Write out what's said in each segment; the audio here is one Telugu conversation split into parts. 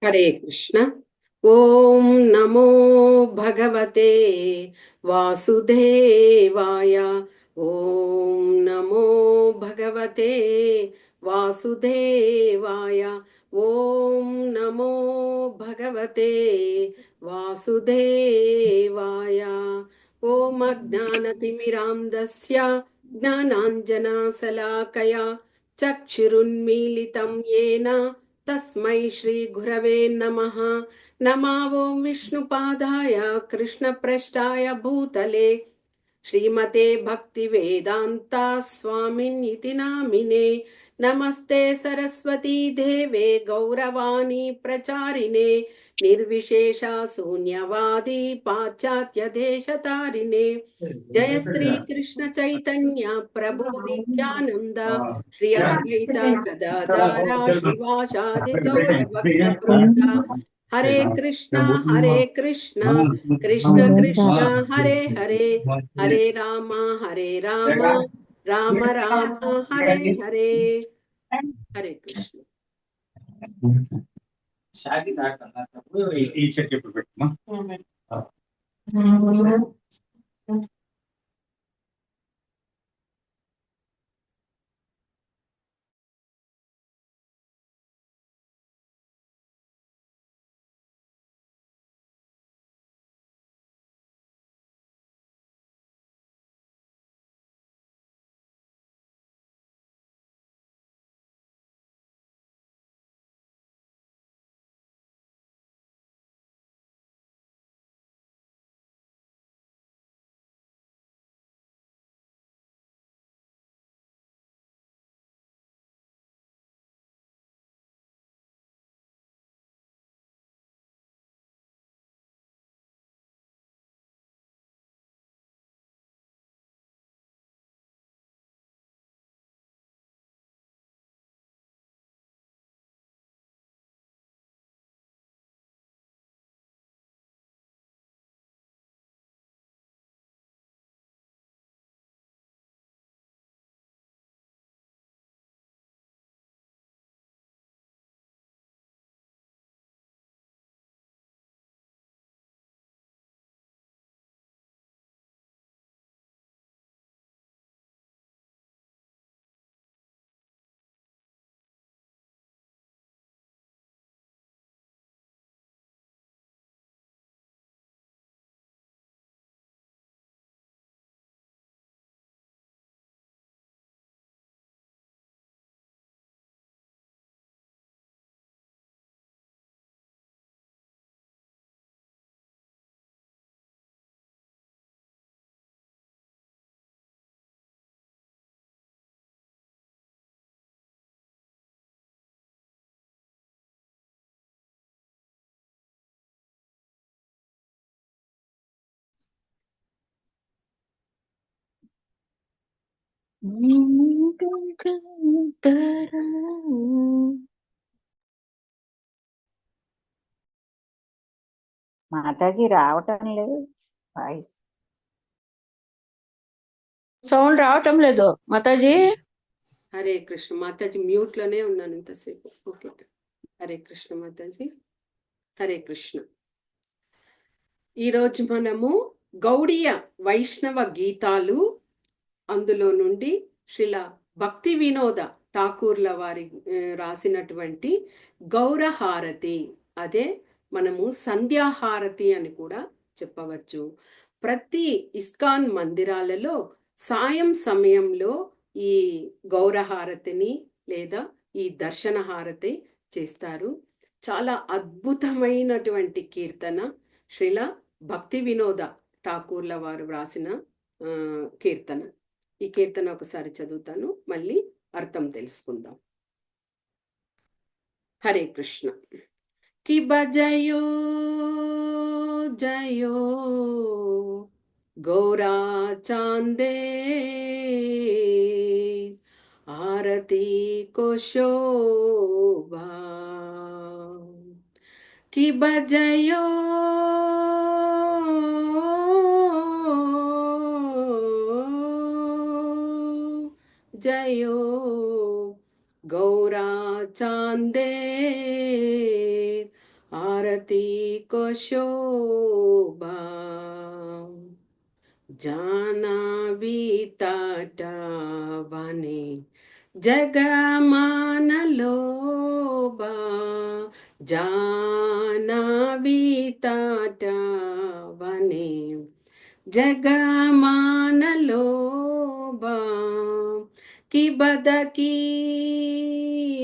हरे कृष्ण। ओम नमो भगवते वासुदेवाय। ओम नमो भगवते वासुदेवाय। ओम नमो भगवते वासुदेवाय। ओम अज्ञानतिमिरान्धस्य ज्ञानाञ्जनशलाकया चक्षुरुन्मीलितं येन तस्मै श्रीगुरवे नमः। नमो विष्णुपादाय कृष्णप्रेष्ठाय भूतले श्रीमते भक्तिवेदान्ता स्वामिन्निति नामिने। नमस्ते सरस्वती देवे गौरवाणी प्रचारिणे निर्विशेषा शून्यवादी पाश्चात्य देशतारिणे। जय श्री कृष्ण चैतन्य प्रभु नित्यानंद श्री अद्वैत गदाधारा शिवासादि गौर भक्त वृंदा। हरे कृष्णा कृष्ण कृष्ण हरे हरे, हरे राम राम राम हरे हरे। हरे कृष्ण। ఈ చెట్టు ఎప్పుడు పెట్టమా మాతాజీ రావటం లేదు, వాయిస్ సౌండ్ రావటం లేదు మాతాజీ. హరే కృష్ణ మాతాజీ, మ్యూట్ లోనే ఉన్నాను ఇంతసేపు. ఓకే, హరే కృష్ణ మాతాజీ. హరే కృష్ణ. ఈరోజు మనము గౌడీయ వైష్ణవ గీతాలు, అందులో నుండి శ్రీల భక్తి వినోద ఠాకూర్ల వారి రాసినటువంటి గౌరహారతి, అదే మనము సంధ్యాహారతి అని కూడా చెప్పవచ్చు. ప్రతి ఇస్కాన్ మందిరాలలో సాయం సమయంలో ఈ గౌరహారతిని లేదా ఈ దర్శన హారతి చేస్తారు. చాలా అద్భుతమైనటువంటి కీర్తన, శ్రీల భక్తి వినోద ఠాకూర్ల వారు వ్రాసిన కీర్తన. ఈ కీర్తన ఒకసారి చదువుతాను, మళ్ళీ అర్థం తెలుసుకుందాం. హరే కృష్ణ. కి బజయో జయో గౌరా చాందే ఆరతి కో శోభా. కి బజయో जयो गौरा चांदे आरती को शोभा जानावी ताटवने जगमानलोबा जानावी ताटवने जगमानलोबा की बदकी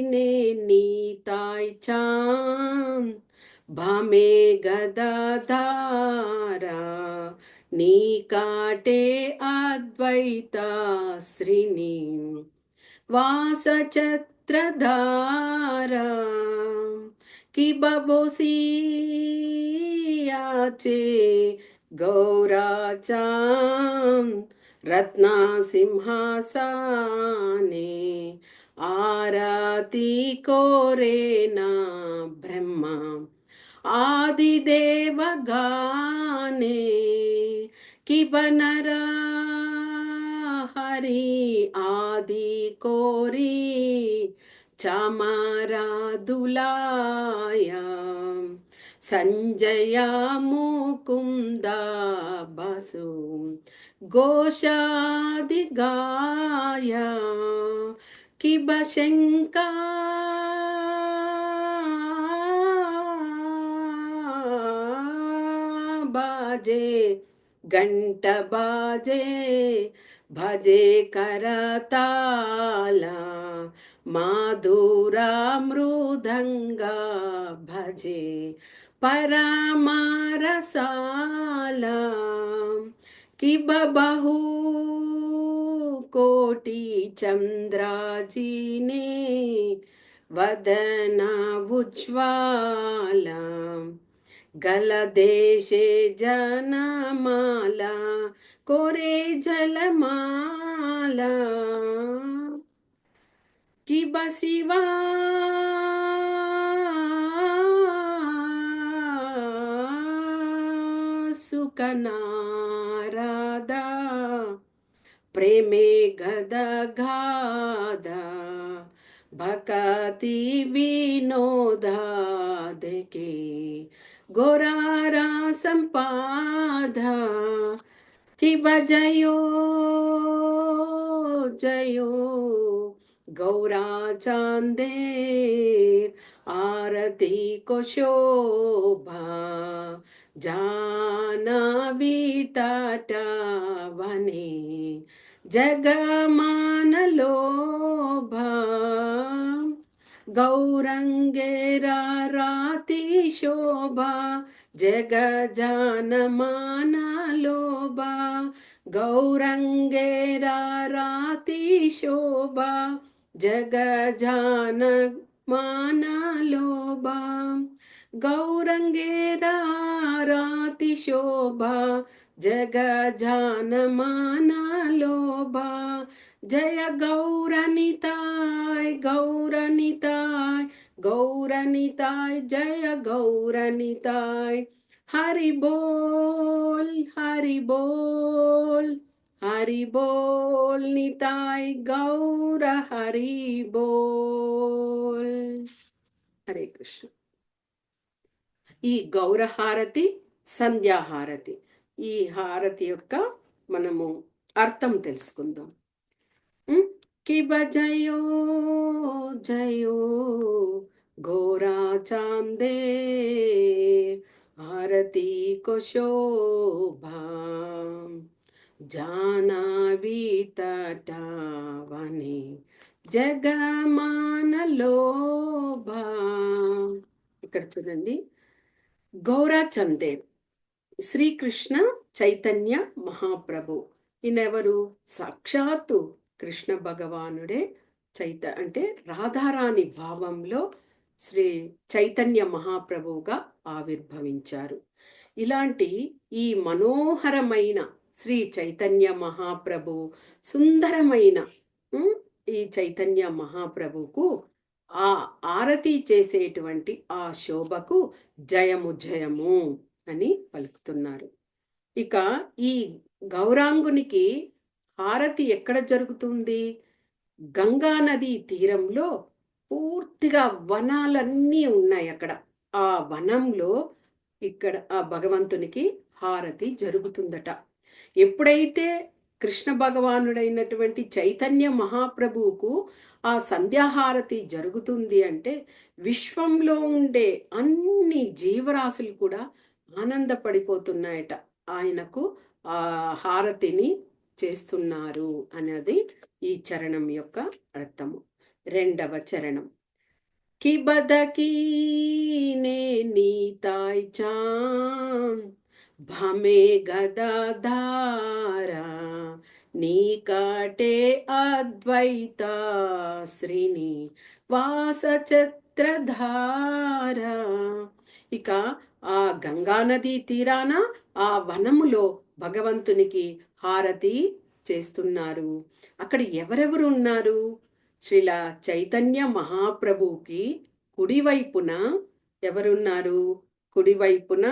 ने नीताय चाम भामे गदाधारा नी काटे अद्वैत श्रीनी वासचत्रधारा की बबोसियाचे गौराचाम रत्ना सिंहासने आरती कोरेना ब्रह्मा आदिदेव गाने कि बनरा हरि आदि कोरी चामारा दुलाया संजया मुकुंदा बसु घोषादि गाया कि बशंका बाजे घंट बाजे भजे करताला माधुरा मृदंगा भजे परमारसाला कि बबहु कोटि चंद्राजी ने वदना उज्ज्वला गलदेशे जनमाला कोरे जलमाला कि बसिवा सुकनारादा प्रेमे गदगादा भकति विनोदादके गोरारा संपादा कि बजयो जयो गौरा चांदेर आरती को शोभा जानावी ताटवने जगमान लोभा गौरंगेरा राति शोभा जग जानमान लोभा गौरंगेरा राति शोभा जग जानमान लोभा गौरंगेरा राति शोभा जग जानमान लोभा जय गौरनिताय गौरनिताय गौरनिताय जय गौरनिताय हरि बोल हरि बोल हरि बोल निताय गौर हरि बोल हरे कृष्ण ఈ గౌర హారతి సంధ్యాహారతి ఈ హారతి యొక్క మనము అర్థం తెలుసుకుందాం कि बजयो जयो गोरा चांदेर आरती को शोभा जानावी तटावने जगमान लोभा ఇక్కడ చూడండి గౌరా చందేర్ శ్రీకృష్ణ చైతన్య మహాప్రభు ఈయనెవరు సాక్షాత్తు కృష్ణ భగవానుడే అంటే రాధారాణి భావంలో శ్రీ చైతన్య మహాప్రభువుగా ఆవిర్భవించారు. ఇలాంటి ఈ మనోహరమైన శ్రీ చైతన్య మహాప్రభు సుందరమైన ఈ చైతన్య మహాప్రభుకు ఆ ఆరతి చేసేటువంటి ఆ శోభకు జయము జయము అని పలుకుతున్నారు. ఇక ఈ గౌరాంగునికి హారతి ఎక్కడ జరుగుతుంది? గంగా నది తీరంలో పూర్తిగా వనాలన్నీ ఉన్నాయి అక్కడ. ఆ వనంలో ఇక్కడ ఆ భగవంతునికి హారతి జరుగుతుందట. ఎప్పుడైతే కృష్ణ భగవానుడైనటువంటి చైతన్య మహాప్రభువుకు ఆ సంధ్యాహారతి జరుగుతుంది అంటే విశ్వంలో ఉండే అన్ని జీవరాశులు కూడా ఆనందపడిపోతున్నాయట. ఆయనకు ఆ హారతిని చేస్తున్నారు అనేది ఈ చరణం యొక్క అర్థము. రెండవ చరణం. కిబదకీనే నీతాయ్ చాన్ భమే గదాధార నీకాటే అద్వైత శ్రీని వాసచత్రధార. ఇక ఆ గంగానది తీరాన ఆ వనములో భగవంతునికి హారతి చేస్తున్నారు. అక్కడ ఎవరెవరు ఉన్నారు? శ్రీల చైతన్య మహాప్రభువుకి కుడివైపున ఎవరున్నారు? కుడివైపున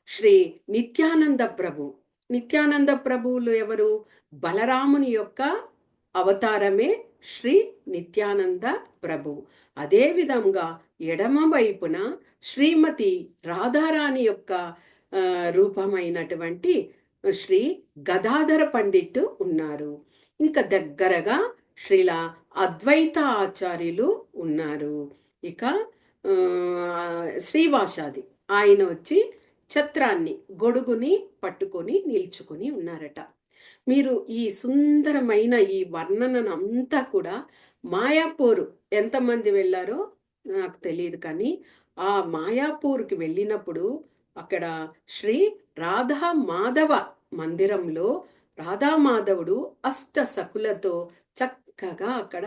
శ్రీ నిత్యానంద ప్రభు. నిత్యానంద ప్రభువులు ఎవరు? బలరాముని యొక్క అవతారమే శ్రీ నిత్యానంద ప్రభు. అదే విధంగా ఎడమ వైపున శ్రీమతి రాధారాణి యొక్క రూపమైనటువంటి శ్రీ గదాధర పండిట్ ఉన్నారు. ఇంకా దగ్గరగా శ్రీల అద్వైత ఆచార్యులు ఉన్నారు. ఇక శ్రీవాసాది ఆయన వచ్చి ఛత్రాన్ని గొడుగుని పట్టుకొని నిల్చుకొని ఉన్నారట. మీరు ఈ సుందరమైన ఈ వర్ణనను అంతా కూడా మాయాపూర్ ఎంతమంది వెళ్ళారో నాకు తెలియదు, కానీ ఆ మాయాపూర్కి వెళ్ళినప్పుడు అక్కడ శ్రీ రాధా మాధవ మందిరంలో రాధామాధవుడు అష్ట సకులతో చక్కగా అక్కడ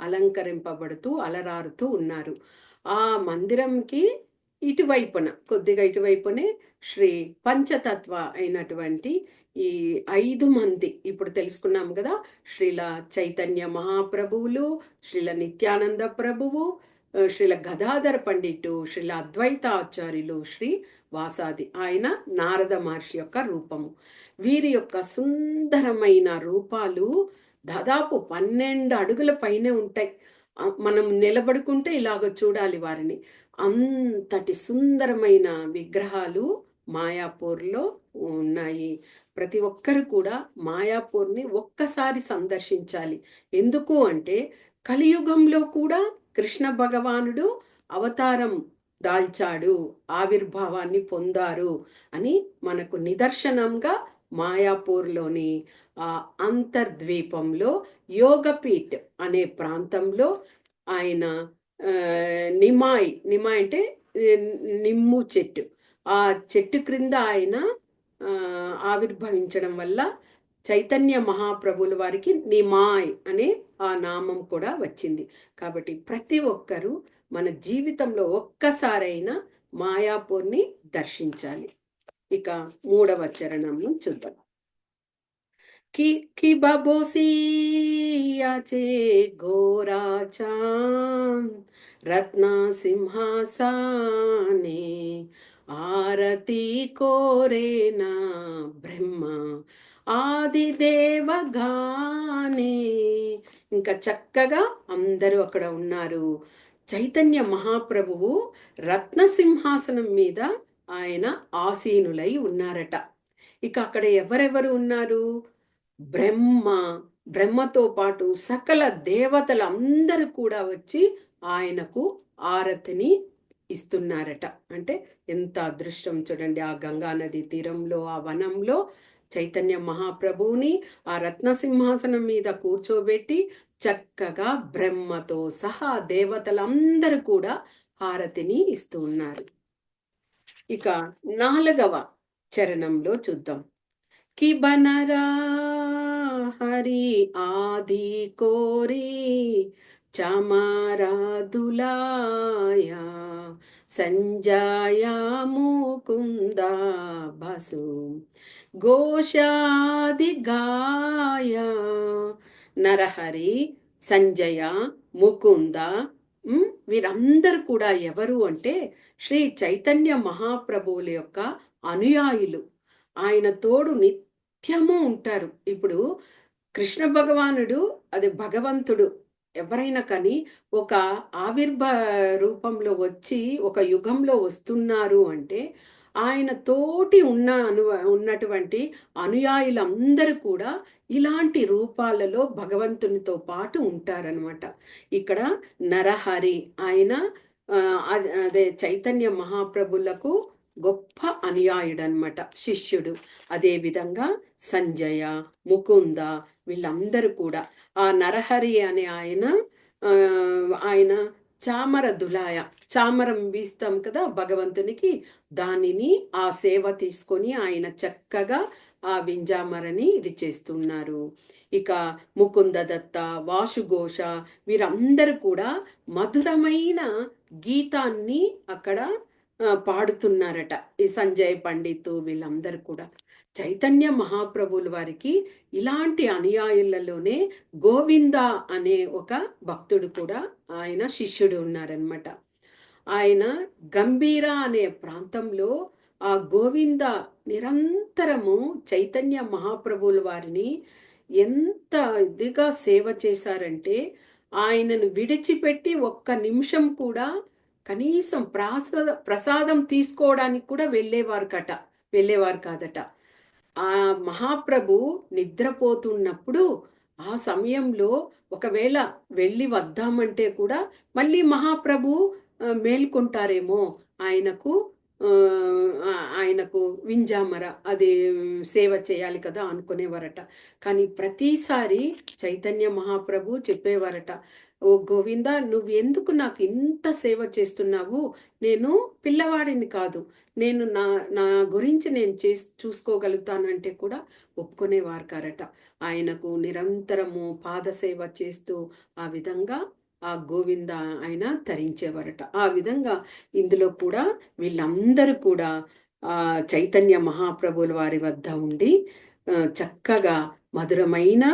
అలంకరింపబడుతూ అలరారుతూ ఉన్నారు. ఆ మందిరంకి ఇటువైపున కొద్దిగా ఇటువైపునే శ్రీ పంచతత్వ అయినటువంటి ఈ 5 మంది ఇప్పుడు తెలుసుకున్నాం కదా, శ్రీల చైతన్య మహాప్రభువులు, శ్రీల నిత్యానంద ప్రభువు, శ్రీల గదాధర పండిట్టు, శ్రీల అద్వైత ఆచార్యులు, శ్రీ వాసాది ఆయన నారద మహర్షి యొక్క రూపము. వీరి యొక్క సుందరమైన రూపాలు దాదాపు 12 అడుగుల పైనే ఉంటాయి. మనం నిలబడుకుంటే ఇలాగ చూడాలి వారిని. అంతటి సుందరమైన విగ్రహాలు మాయాపూర్లో ఉన్నాయి. ప్రతి ఒక్కరు కూడా మాయాపూర్ని ఒక్కసారి సందర్శించాలి. ఎందుకు అంటే కలియుగంలో కూడా కృష్ణ భగవానుడు అవతారం దాల్చాడు, ఆవిర్భావాన్ని పొందారు అని మనకు నిదర్శనంగా మాయాపూర్లోని ఆ అంతర్ద్వీపంలో యోగపీఠ్ అనే ప్రాంతంలో ఆయన నిమాయ్ అంటే నిమ్ము చెట్టు, ఆ చెట్టు క్రింద ఆయన ఆవిర్భవించడం వల్ల చైతన్య మహాప్రభుల వారికి నిమాయ్ అనే ఆ నామం కూడా వచ్చింది. కాబట్టి ప్రతి ఒక్కరూ మన జీవితంలో ఒక్కసారైనా మాయాపూర్ని దర్శించాలి. ఇక 3వ చరణంను చూద్దాం. కి బబోసియాచే గోరాచాన్ రత్న సింహాసనే ఆరతి కోరేనా బ్రహ్మ ఆది దేవగానే. ఇంకా చక్కగా అందరూ అక్కడ ఉన్నారు. చైతన్య మహాప్రభువు రత్న సింహాసనం మీద ఆయన ఆసీనులై ఉన్నారట. ఇక అక్కడ ఎవరెవరు ఉన్నారు? బ్రహ్మతో పాటు సకల దేవతలు అందరూ కూడా వచ్చి ఆయనకు ఆరతిని ఇస్తున్నారట. అంటే ఎంత అదృష్టం చూడండి. ఆ గంగా నది తీరంలో ఆ వనంలో చైతన్య మహాప్రభువుని ఆ రత్న సింహాసనం మీద కూర్చోబెట్టి చక్కగా బ్రహ్మతో సహా దేవతలందరూ కూడా హారతిని ఇస్తూ ఉన్నారు. ఇక 4వ చరణంలో చూద్దాం. కి బనరా హరి ఆది కోరి చమరా దులాయా సంజయ ముకుంద బసు ఘోషాది గాయ. నరహరి, సంజయ, ముకుంద వీరందరూ కూడా ఎవరు అంటే శ్రీ చైతన్య మహాప్రభువుల యొక్క అనుయాయులు. ఆయన తోడు నిత్యము ఉంటారు. ఇప్పుడు కృష్ణ భగవానుడు అది భగవంతుడు ఎవరైనా కానీ ఒక రూపంలో వచ్చి ఒక యుగంలో వస్తున్నారు అంటే ఆయన తోటి ఉన్నటువంటి అనుయాయులందరూ కూడా ఇలాంటి రూపాలలో భగవంతునితో పాటు ఉంటారనమాట. ఇక్కడ నరహరి ఆయన అదే చైతన్య మహాప్రభులకు గొప్ప అనుయాయుడు అనమాట, శిష్యుడు. అదే విధంగా సంజయ, ముకుంద వీళ్ళందరూ కూడా ఆ నరహరి అనే ఆయన చామర దులాయ, చామరం వీస్తాం కదా భగవంతునికి, దానిని ఆ సేవ తీసుకొని ఆయన చక్కగా ఆ వింజామరని ఇది చేస్తున్నారు. ఇక ముకుంద దత్త, వాసుఘోష వీరందరూ కూడా మధురమైన గీతాన్ని అక్కడ పాడుతున్నారట. ఈ సంజయ్ పండిత్ వీళ్ళందరూ కూడా చైతన్య మహాప్రభుల వారికి ఇలాంటి అనుయాయులలోనే గోవింద అనే ఒక భక్తుడు కూడా ఆయన శిష్యుడు ఉన్నారనమాట. ఆయన గంభీర అనే ప్రాంతంలో ఆ గోవింద నిరంతరము చైతన్య మహాప్రభుల వారిని ఎంత ఇదిగా సేవ చేశారంటే ఆయనను విడిచిపెట్టి ఒక్క నిమిషం కూడా కనీసం ప్రసాదం తీసుకోవడానికి కూడా వెళ్ళేవారు కాదట. ఆ మహాప్రభు నిద్రపోతున్నప్పుడు ఆ సమయంలో ఒకవేళ వెళ్ళి వద్దామంటే కూడా మళ్ళీ మహాప్రభు మేల్కొంటారేమో, ఆయనకు వింజామర అది సేవ చేయాలి కదా అనుకునేవారట. కానీ ప్రతిసారి చైతన్య మహాప్రభు చెప్పేవారట, ఓ గోవింద, నువ్వు ఎందుకు నాకు ఇంత సేవ చేస్తున్నావు? నేను పిల్లవాడిని కాదు, నేను నా గురించి నేను చూసుకోగలుగుతానంటే కూడా ఒప్పుకునేవారు కారట. ఆయనకు నిరంతరము పాదసేవ చేస్తూ ఆ విధంగా ఆ గోవింద ఆయన తరించేవారట. ఆ విధంగా ఇందులో కూడా వీళ్ళందరూ కూడా చైతన్య మహాప్రభుల వారి వద్ద ఉండి చక్కగా మధురమైన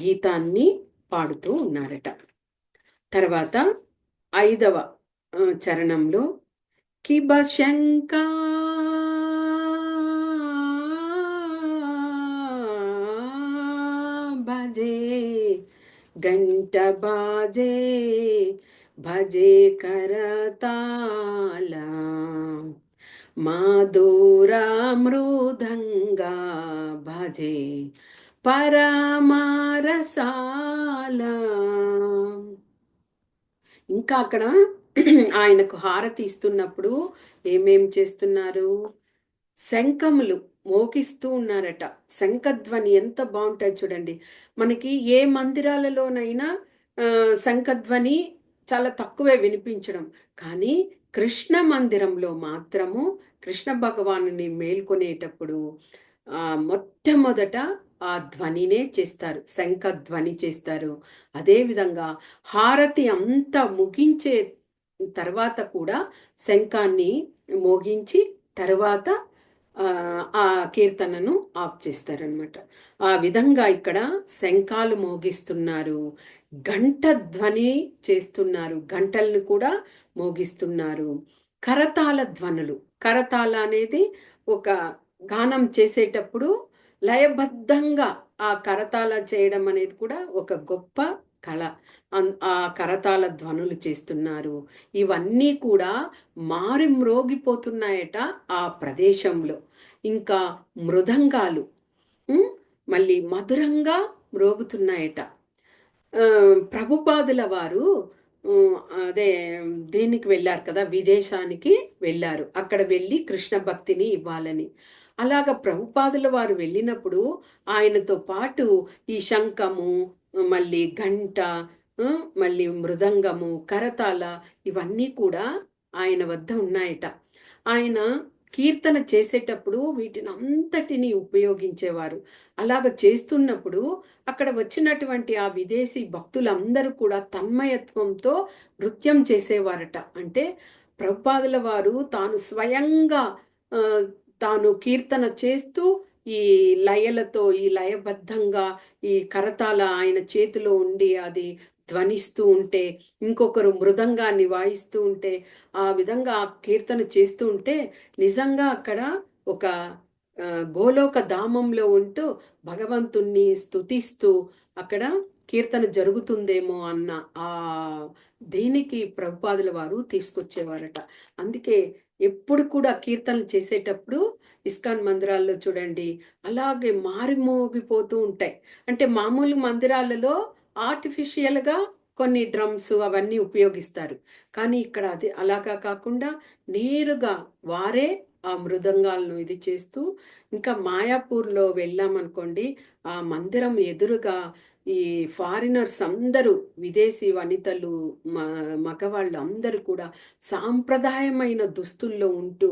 గీతాన్ని పాడుతూ ఉన్నారట. తర్వాత 5వ చరణంలో కిబశంకా భజే గంట బాజే భజే కరతాళ మాధురా మృదంగా భజే పరమారసాల. ఇంకా అక్కడ ఆయనకు హారతి ఇస్తున్నప్పుడు ఏమేం చేస్తున్నారు? శంఖములు మోగిస్తూ ఉన్నారట. శంఖధ్వని ఎంత బాగుంటుంది చూడండి. మనకి ఏ మందిరాలలోనైనా శంఖధ్వని చాలా తక్కువే వినిపించడం, కానీ కృష్ణ మందిరంలో మాత్రము కృష్ణ భగవానుని మేల్కొనేటప్పుడు మొట్టమొదట ఆ ధ్వనినే చేస్తారు, శంఖధ్వని చేస్తారు. అదేవిధంగా హారతి అంతా ముగించే తర్వాత కూడా శంఖాన్ని మోగించి తర్వాత ఆ కీర్తనను ఆఫ్ చేస్తారనమాట. ఆ విధంగా ఇక్కడ శంఖాలు మోగిస్తున్నారు, గంట ధ్వని చేస్తున్నారు, గంటలను కూడా మోగిస్తున్నారు. కరతాళ ధ్వనులు, కరతాళ అనేది ఒక గానం చేసేటప్పుడు లయబద్ధంగా ఆ కరతాళ చేయడం అనేది కూడా ఒక గొప్ప కళ. ఆ కరతాళ ధ్వనులు చేస్తున్నారు. ఇవన్నీ కూడా మారి మ్రోగిపోతున్నాయట ఆ ప్రదేశంలో. ఇంకా మృదంగాలు మళ్ళీ మధురంగా మ్రోగుతున్నాయట. ప్రభుపాదుల వారు అదే దీనికి వెళ్ళారు కదా, విదేశానికి వెళ్ళారు. అక్కడ వెళ్ళి కృష్ణ భక్తిని ఇవ్వాలని. అలాగ ప్రభుపాదుల వారు వెళ్ళినప్పుడు ఆయనతో పాటు ఈ శంఖము, మళ్ళీ గంట, మళ్ళీ మృదంగము, కరతాళ ఇవన్నీ కూడా ఆయన వద్ద ఉన్నాయట. ఆయన కీర్తన చేసేటప్పుడు వీటిని అంతటిని ఉపయోగించేవారు. అలాగ చేస్తున్నప్పుడు అక్కడ వచ్చినటువంటి ఆ విదేశీ భక్తులందరూ కూడా తన్మయత్వంతో నృత్యం చేసేవారట. అంటే ప్రభుపాదుల వారు తాను స్వయంగా తాను కీర్తన చేస్తూ ఈ లయలతో, ఈ లయబద్ధంగా ఈ కరతాళ ఆయన చేతిలో ఉండి అది ధ్వనిస్తూ ఉంటే, ఇంకొకరు మృదంగాన్ని వాయిస్తూ ఉంటే, ఆ విధంగా కీర్తన చేస్తూ ఉంటే నిజంగా అక్కడ ఒక గోలోక ధామంలో ఉంటూ భగవంతుణ్ణి స్తుతిస్తూ అక్కడ కీర్తన జరుగుతుందేమో అన్న ఆ దీనికి ప్రభుపాదుల వారు తీసుకొచ్చేవారట. అందుకే ఎప్పుడు కూడా కీర్తనలు చేసేటప్పుడు ఇస్కాన్ మందిరాల్లో చూడండి అలాగే మారిమోగిపోతూ ఉంటాయి. అంటే మామూలు మందిరాలలో ఆర్టిఫిషియల్గా కొన్ని డ్రమ్స్ అవన్నీ ఉపయోగిస్తారు. కానీ ఇక్కడ అది అలాగా కాకుండా నేరుగా వారే ఆ మృదంగాలను ఇది చేస్తూ, ఇంకా మాయాపూర్లో వెళ్ళామనుకోండి, ఆ మందిరం ఎదురుగా ఈ ఫారినర్స్ అందరూ, విదేశీ వనితలు, మగవాళ్ళు అందరూ కూడా సాంప్రదాయమైన దుస్తుల్లో ఉంటూ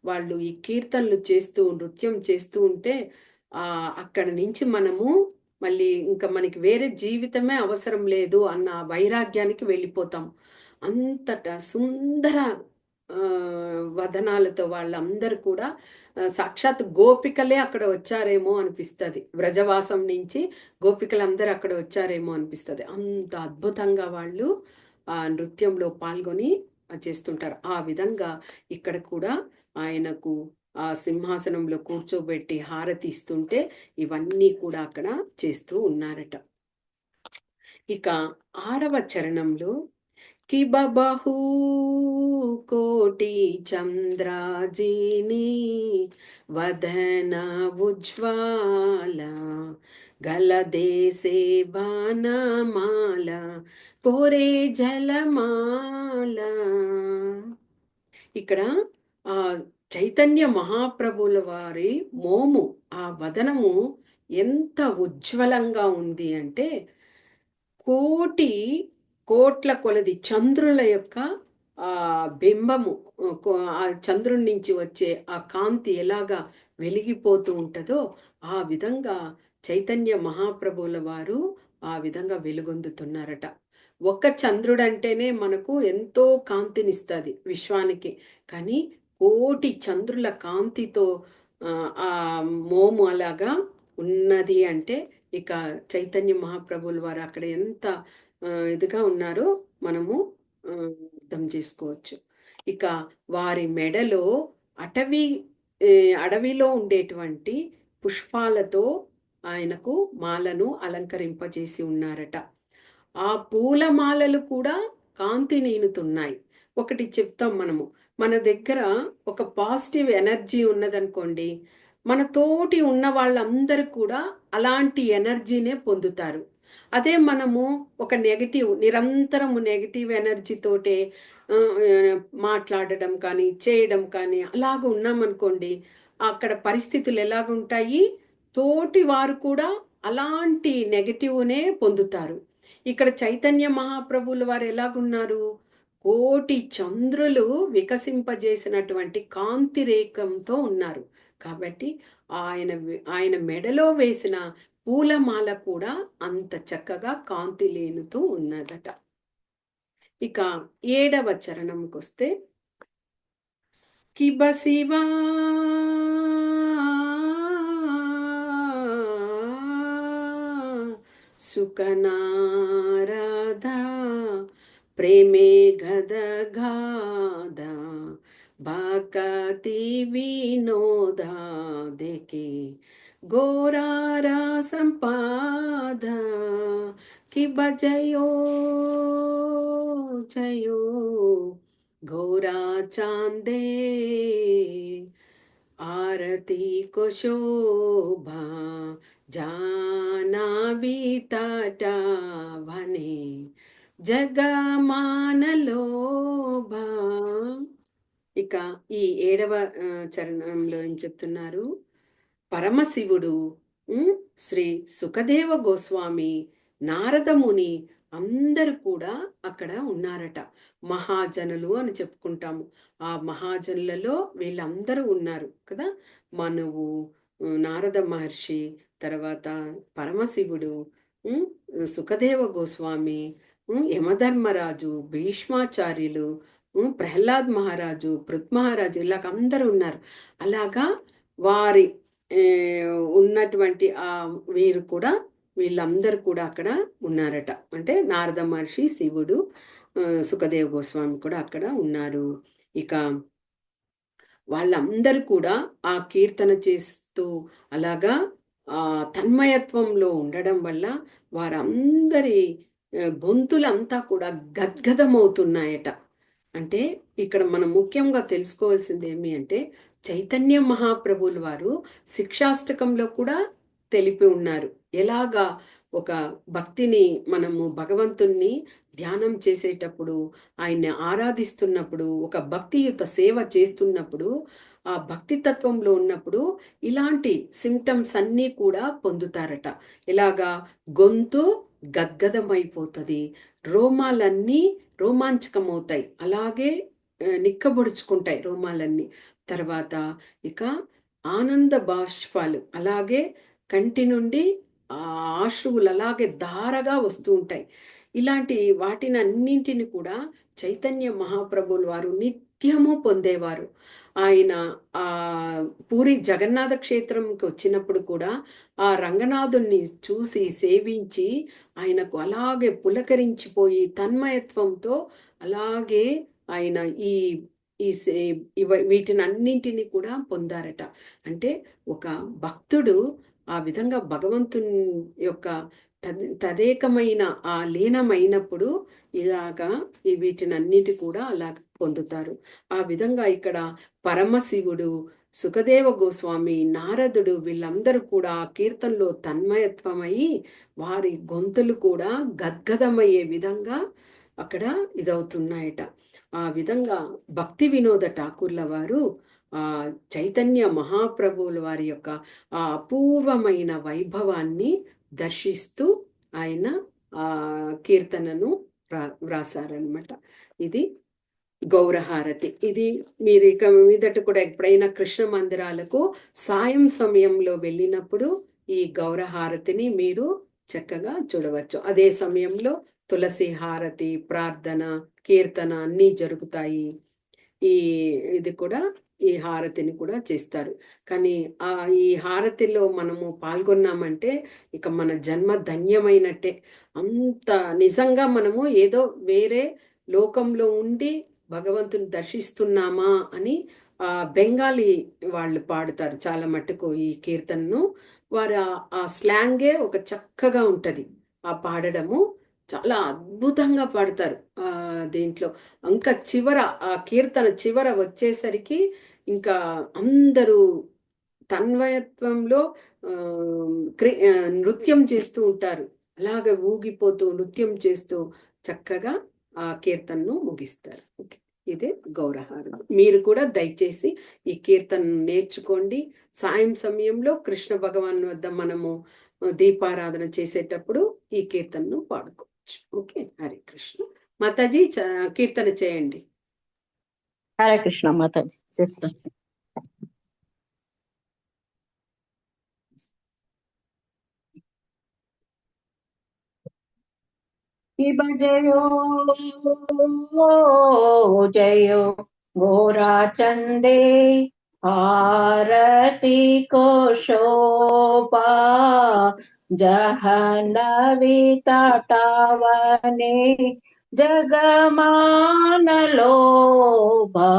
వాళ్ళు ఈ కీర్తనలు చేస్తూ నృత్యం చేస్తూ ఉంటే అక్కడ నుంచి మనము మళ్ళీ ఇంకా మనకి వేరే జీవితమే అవసరం లేదు అన్న వైరాగ్యానికి వెళ్ళిపోతాం. అంతటా సుందర వదనాలతో వాళ్ళందరూ కూడా సాక్షాత్ గోపికలే అక్కడ వచ్చారేమో అనిపిస్తుంది. వ్రజవాసం నుంచి గోపికలందరూ అక్కడ వచ్చారేమో అనిపిస్తుంది. అంత అద్భుతంగా వాళ్ళు ఆ నృత్యంలో పాల్గొని చేస్తుంటారు. ఆ విధంగా ఇక్కడ కూడా ఆయనకు ఆ సింహాసనంలో కూర్చోబెట్టి హారతి ఇస్తుంటే ఇవన్నీ కూడా అక్కడ చేస్తూ ఉన్నారట. ఇక 6వ చరణంలో కిబహు కోటి చంద్రాజిని వదన ఉజ్వాల గలదేశే బాణమాల కోరే జలమాల. ఇక్కడ ఆ చైతన్య మహాప్రభుల వారి మోము, ఆ వదనము ఎంత ఉజ్వలంగా ఉంది అంటే కోట్ల కొలది చంద్రుల యొక్క ఆ బింబము, ఆ చంద్రుడి నుంచి వచ్చే ఆ కాంతి ఎలాగా వెలిగిపోతూ ఉంటుందో ఆ విధంగా చైతన్య మహాప్రభుల వారు ఆ విధంగా వెలుగొందుతున్నారట. ఒక్క చంద్రుడు అంటేనే మనకు ఎంతో కాంతినిస్తుంది విశ్వానికి. కానీ కోటి చంద్రుల కాంతితో ఆ మోము అలాగా ఉన్నది అంటే ఇక చైతన్య మహాప్రభుల వారు అక్కడ ఎంత ఇదిగా ఉన్నారో మనము అర్థం చేసుకోవచ్చు. ఇక వారి మెడలో అడవిలో ఉండేటువంటి పుష్పాలతో ఆయనకు మాలను అలంకరింపజేసి ఉన్నారట. ఆ పూల మాలలు కూడా కాంతి నీనుతున్నాయి. ఒకటి చెప్తాం మనము, మన దగ్గర ఒక పాజిటివ్ ఎనర్జీ ఉన్నదనుకోండి, మన తోటి ఉన్న వాళ్ళందరూ కూడా అలాంటి ఎనర్జీనే పొందుతారు. అదే మనము ఒక నిరంతరము నెగిటివ్ ఎనర్జీతోటే మాట్లాడడం కానీ చేయడం కానీ అలాగ ఉన్నామనుకోండి, అక్కడ పరిస్థితులు ఎలాగుంటాయి, తోటి వారు కూడా అలాంటి నెగిటివ్నే పొందుతారు. ఇక్కడ చైతన్య మహాప్రభుల వారు ఎలాగున్నారు, కోటి చంద్రులు వికసింపజేసినటువంటి కాంతి రేఖంతో ఉన్నారు. కాబట్టి ఆయన మెడలో వేసిన పూలమాల కూడా అంత చక్కగా కాంతి లేనుతూ ఉన్నదట. ఇక 7వ చరణంకి వస్తే కిబ శివా సుఖనారద ప్రేమే గదగాద భక్తి వినోద దేకే గోరారా సంపాద కిబ జయో జయో గోరా చాందే ఆరతి को शोभा జానావి తటవనే జగమానలోభా. ఇక ఈ 7వ చరణంలో ఏం చెప్తున్నారు, పరమశివుడు, శ్రీ సుఖదేవ గోస్వామి, నారదముని అందరూ కూడా అక్కడ ఉన్నారట. మహాజనులు అని చెప్పుకుంటాము. ఆ మహాజనులలో వీళ్ళందరూ ఉన్నారు కదా. మనువు, నారద మహర్షి, తర్వాత పరమశివుడు, సుఖదేవ గోస్వామి, యమధర్మరాజు, భీష్మాచార్యులు, ప్రహ్లాద్ మహారాజు, పృథ్ మహారాజు, ఇలాగ అందరూ ఉన్నారు. అలాగా వారి ఉన్నటువంటి వీరు కూడా, వీళ్ళందరూ కూడా అక్కడ ఉన్నారట. అంటే నారద మహర్షి, శివుడు, సుఖదేవ గోస్వామి కూడా అక్కడ ఉన్నారు. ఇక వాళ్ళందరూ కూడా ఆ కీర్తన చేస్తూ అలాగా తన్మయత్వంలో ఉండడం వల్ల వారందరి గొంతులంతా కూడా గద్గదమవుతున్నాయట. అంటే ఇక్కడ మనం ముఖ్యంగా తెలుసుకోవాల్సింది ఏమి అంటే, చైతన్య మహాప్రభువుల వారు శిక్షాష్టకంలో కూడా తెలిపి ఉన్నారు. ఎలాగా ఒక భక్తిని మనము భగవంతుణ్ణి ధ్యానం చేసేటప్పుడు, ఆయన్ని ఆరాధిస్తున్నప్పుడు, ఒక భక్తియుత సేవ చేస్తున్నప్పుడు, ఆ భక్తి తత్వంలో ఉన్నప్పుడు ఇలాంటి సిమ్టమ్స్ అన్నీ కూడా పొందుతారట. ఎలాగా గొంతు గద్గదమైపోతుంది, రోమాలన్నీ రోమాంచకమవుతాయి, అలాగే నిక్కబొడుచుకుంటాయి రోమాలన్నీ. తర్వాత ఇక ఆనంద బాష్పాలు, అలాగే కంటి నుండి ఆ ఆశ్రువులు అలాగే ధారగా వస్తూ ఉంటాయి. ఇలాంటి వాటిని అన్నింటిని కూడా చైతన్య మహాప్రభువుల వారు నిత్యము పొందేవారు. ఆయన ఆ పూరి జగన్నాథ క్షేత్రంకి వచ్చినప్పుడు కూడా ఆ రంగనాథుణ్ణి చూసి సేవించి ఆయనకు అలాగే పులకరించిపోయి తన్మయత్వంతో అలాగే ఆయన ఈ ఈ వీటిని అన్నింటినీ కూడా పొందారట. అంటే ఒక భక్తుడు ఆ విధంగా భగవంతుని యొక్క తదేకమైన ఆ లీనమైనప్పుడు ఇలాగా వీటిని అన్నిటి కూడా అలా పొందుతారు. ఆ విధంగా ఇక్కడ పరమశివుడు, సుఖదేవ గోస్వామి, నారదుడు వీళ్ళందరూ కూడా ఆ కీర్తనలో తన్మయత్వమయ్యి వారి గొంతులు కూడా గద్గదమయ్యే విధంగా అక్కడ ఇదవుతున్నాయట. ఆ విధంగా భక్తి వినోద ఠాకూర్ల వారు ఆ చైతన్య మహాప్రభువుల వారి యొక్క ఆ అపూర్వమైన వైభవాన్ని దర్శిస్తూ ఆయన ఆ కీర్తనను వ్రాసారనమాట. ఇది గౌరహారతి. ఇది మీరు ఇక మీదట కూడా ఎప్పుడైనా కృష్ణ మందిరాలకు సాయం సమయంలో వెళ్ళినప్పుడు ఈ గౌరహారతిని మీరు చక్కగా చూడవచ్చు. అదే సమయంలో తులసి హారతి, ప్రార్థన, కీర్తన అన్నీ జరుగుతాయి. ఇది కూడా ఈ హారతిని కూడా చేస్తారు. కానీ ఈ హారతిలో మనము పాల్గొన్నామంటే ఇక మన జన్మ ధన్యమైనట్టే. అంత నిజంగా మనము ఏదో వేరే లోకంలో ఉండి భగవంతుని దర్శిస్తున్నామా అని బెంగాలీ వాళ్ళు పాడుతారు చాలా మట్టుకు ఈ కీర్తనను. వారు ఆ స్లాంగే ఒక చక్కగా ఉంటది. ఆ పాడడము చాలా అద్భుతంగా పాడతారు. దీంట్లో ఇంకా చివర ఆ కీర్తన చివర వచ్చేసరికి ఇంకా అందరూ తన్మయత్వంలో నృత్యం చేస్తూ ఉంటారు. అలాగే ఊగిపోతూ నృత్యం చేస్తూ చక్కగా ఆ కీర్తనను ముగిస్తారు. ఓకే, ఇదే గౌరహారం. మీరు కూడా దయచేసి ఈ కీర్తన నేర్చుకోండి. సాయం సమయంలో కృష్ణ భగవాన్ వద్ద మనము దీపారాధన చేసేటప్పుడు ఈ కీర్తనను పాడుకోవచ్చు. ఓకే, హరే కృష్ణ. మాతాజీ కీర్తన చేయండి. హరే కృష్ణ మాతాజీ చేస్తాను. జయో జయో గోరా చందే आरती को शोभा जहनवी तटावने जगमान लोभा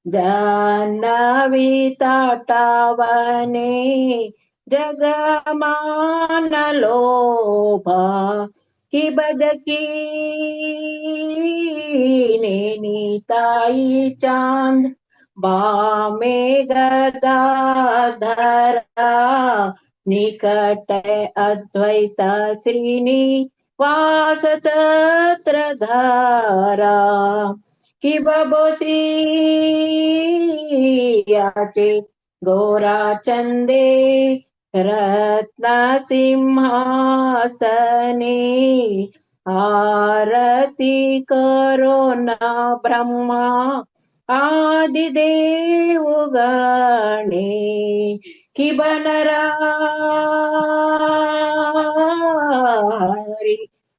जहनवी तटावने जगमान लोभा की बदकी ने नीताई चांद बामे गदाधरा निकट अद्वैत श्रीनी वास छत्रधारा की बबोसी याचे गोरा चंदे रत्न सिंहासने आरती करो न ब्रह्मा आदिदेव गणे की बनरारी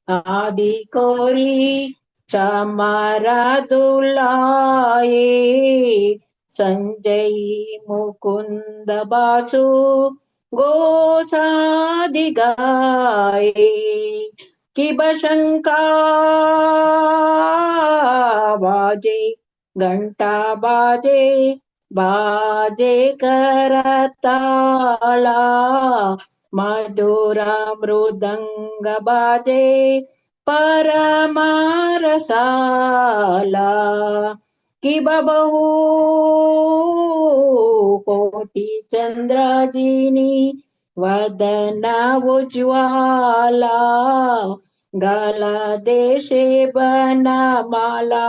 आदि कोरी चमारा दुलाए संजय मुकुंद बासु गोसादि गाए की बशंका बाजे घंटा बाजे बाजे करताला मधुर मृदंग बाजे परमारसाला कि बबहू कोटि चंद्रजिनी वदना उज्ज्वला गला देशे बनमाला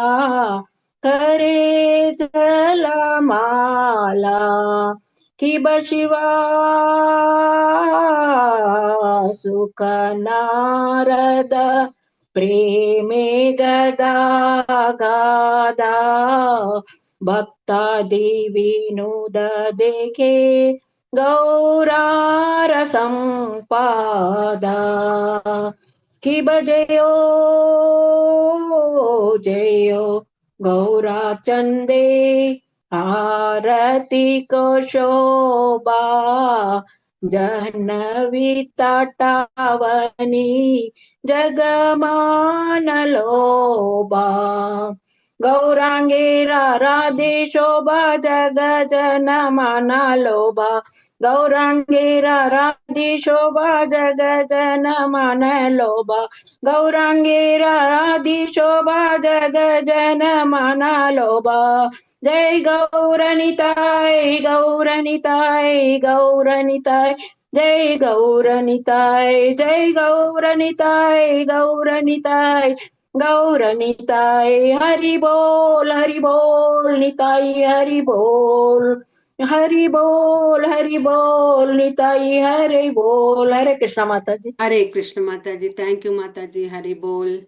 करे जलमाला कि बशिवा सुख नारद प्रेमे गदा गादा भक्तादि विनोद देखे गौरार संपादा कि बजयो जयो गौरा चंदे आरती को शोभा जहनवी तटावनी जगमान लोबा गौरांगे राधे शोभा जग जन माना लोभा गौरांगे राधे शोभा जग जन मन लोभा गौरांगे राधे शोभा जग जन मन लोभा जय गौरनिताय गौरनिताय गौरनिताय जय गौरनिताय जय गौरनिताय गौरनिताय गौरनिताय हरि बोल निताई हरि बोल निताई हरि बोल। हरे कृष्ण माता जी। हरे कृष्ण माता जी, थैंक यू माता जी, हरि बोल।